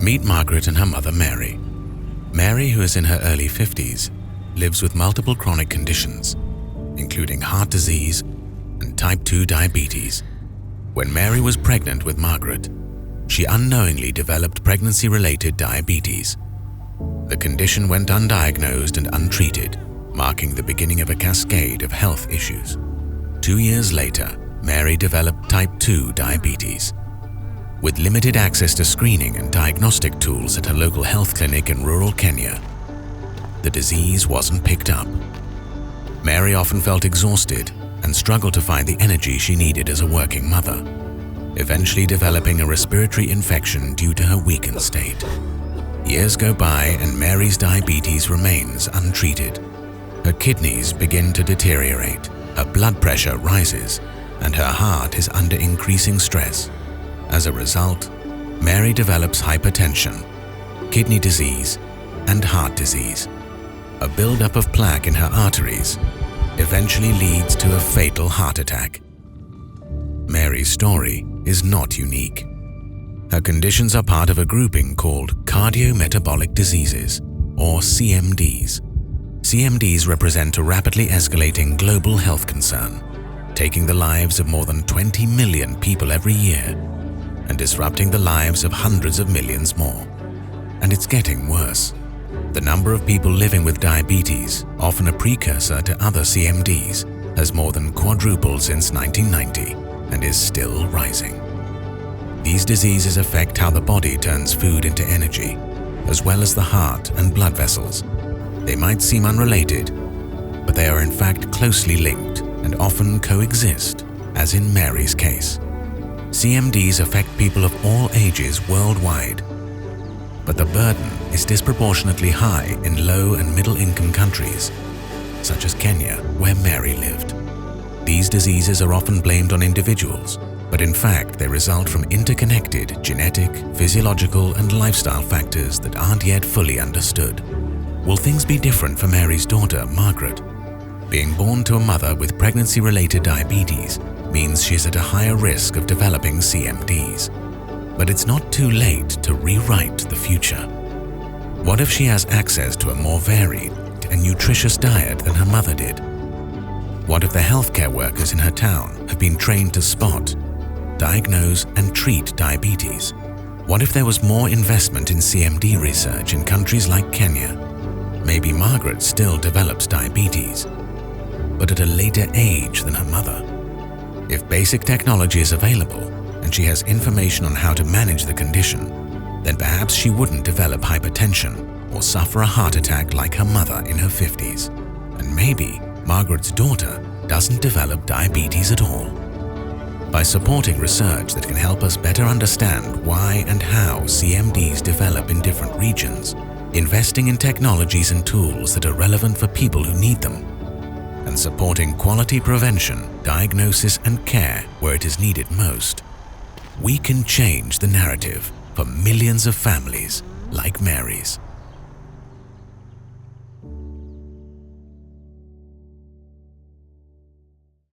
Meet Margaret and her mother Mary. Mary, who is in her early 50s, lives with multiple chronic conditions, including heart disease and type 2 diabetes. When Mary was pregnant with Margaret, she unknowingly developed pregnancy-related diabetes. The condition went undiagnosed and untreated, marking the beginning of a cascade of health issues. 2 years later, Mary developed type 2 diabetes. With limited access to screening and diagnostic tools at her local health clinic in rural Kenya, the disease wasn't picked up. Mary often felt exhausted and struggled to find the energy she needed as a working mother, eventually developing a respiratory infection due to her weakened state. Years go by and Mary's diabetes remains untreated. Her kidneys begin to deteriorate, her blood pressure rises, and her heart is under increasing stress. As a result, Mary develops hypertension, kidney disease, and heart disease. A buildup of plaque in her arteries eventually leads to a fatal heart attack. Mary's story is not unique. Her conditions are part of a grouping called Cardiometabolic diseases, or CMDs. CMDs represent a rapidly escalating global health concern, taking the lives of more than 20 million people every year and disrupting the lives of hundreds of millions more. And it's getting worse. The number of people living with diabetes, often a precursor to other CMDs, has more than quadrupled since 1990 and is still rising. These diseases affect how the body turns food into energy, as well as the heart and blood vessels. They might seem unrelated, but they are in fact closely linked and often coexist, as in Mary's case. CMDs affect people of all ages worldwide, but the burden is disproportionately high in low and middle-income countries, such as Kenya, where Mary lived. These diseases are often blamed on individuals, but in fact they result from interconnected genetic, physiological, and lifestyle factors that aren't yet fully understood. Will things be different for Mary's daughter, Margaret? Being born to a mother with pregnancy-related diabetes means she's at a higher risk of developing CMDs. But it's not too late to rewrite the future. What if she has access to a more varied and nutritious diet than her mother did? What if the healthcare workers in her town have been trained to spot, diagnose, and treat diabetes? What if there was more investment in CMD research in countries like Kenya? Maybe Margaret still develops diabetes, but at a later age than her mother. If basic technology is available and she has information on how to manage the condition, then perhaps she wouldn't develop hypertension or suffer a heart attack like her mother in her 50s. And maybe Margaret's daughter doesn't develop diabetes at all. By supporting research that can help us better understand why and how CMDs develop in different regions, investing in technologies and tools that are relevant for people who need them, and supporting quality prevention, diagnosis, and care where it is needed most, we can change the narrative for millions of families like Mary's.